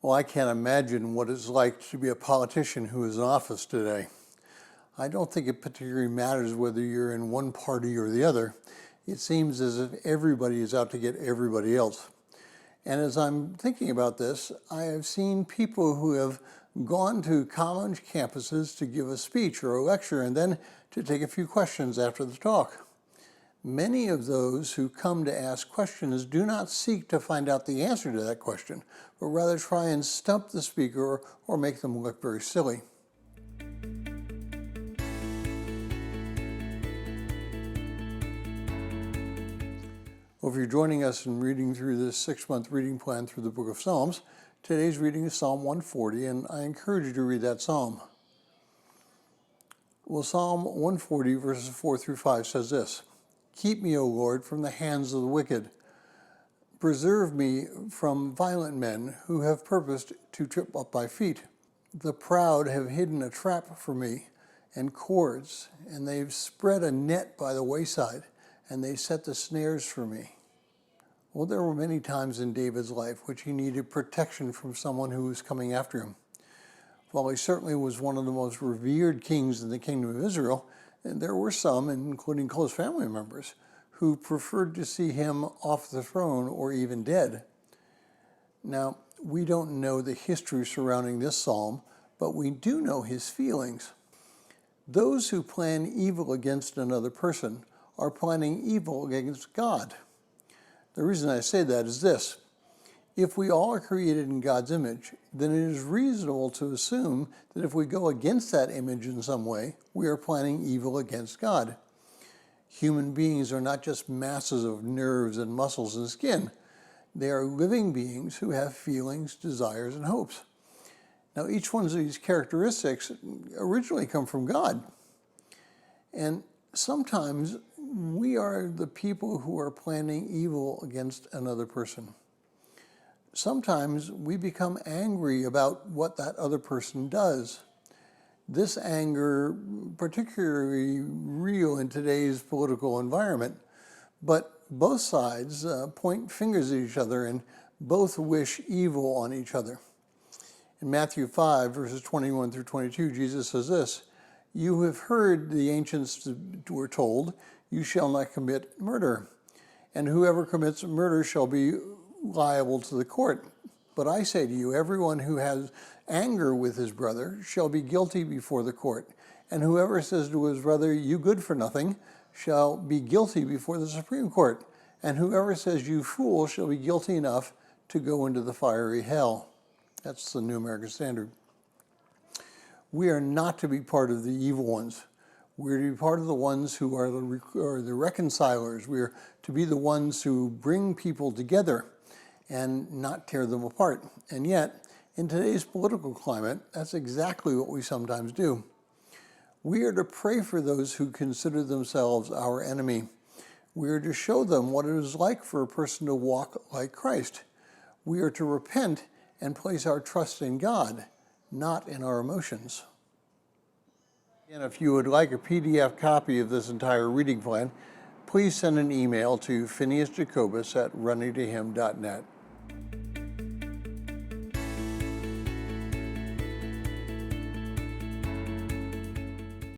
Well, I can't imagine what it's like to be a politician who is in office today. I don't think it particularly matters whether you're in one party or the other. It seems as if everybody is out to get everybody else. And as I'm thinking about this, I have seen people who have gone to college campuses to give a speech or a lecture and then to take a few questions after the talk. Many of those who come to ask questions do not seek to find out the answer to that question, but rather try and stump the speaker or make them look very silly. Well, if you're joining us in reading through this 6-month reading plan through the book of Psalms, today's reading is Psalm 140, and I encourage you to read that psalm. Well, Psalm 140, verses 4 through 5 says this: "Keep me, O Lord, from the hands of the wicked. Preserve me from violent men who have purposed to trip up my feet. The proud have hidden a trap for me and cords, and they've spread a net by the wayside, and they set the snares for me." Well, there were many times in David's life which he needed protection from someone who was coming after him. While he certainly was one of the most revered kings in the kingdom of Israel, and there were some, including close family members, who preferred to see him off the throne or even dead. Now, we don't know the history surrounding this psalm, but we do know his feelings. Those who plan evil against another person are planning evil against God. The reason I say that is this: if we all are created in God's image, then it is reasonable to assume that if we go against that image in some way, we are planning evil against God. Human beings are not just masses of nerves and muscles and skin. They are living beings who have feelings, desires, and hopes. Now, each one of these characteristics originally come from God. And sometimes we are the people who are planning evil against another person. Sometimes we become angry about what that other person does. This anger, particularly real in today's political environment, but both sides point fingers at each other and both wish evil on each other. In Matthew 5, verses 21 through 22, Jesus says this: "You have heard the ancients were told, 'You shall not commit murder,' and whoever commits murder shall be liable to the court. But I say to you, everyone who has anger with his brother shall be guilty before the court. And whoever says to his brother, 'You good for nothing,' shall be guilty before the Supreme Court. And whoever says, 'You fool,' shall be guilty enough to go into the fiery hell." That's the New American Standard. We are not to be part of the evil ones. We're to be part of the ones who are the reconcilers. We're to be the ones who bring people together and not tear them apart. And yet, in today's political climate, that's exactly what we sometimes do. We are to pray for those who consider themselves our enemy. We are to show them what it is like for a person to walk like Christ. We are to repent and place our trust in God, not in our emotions. And if you would like a PDF copy of this entire reading plan, please send an email to phineasjacobus@runningtohim.net.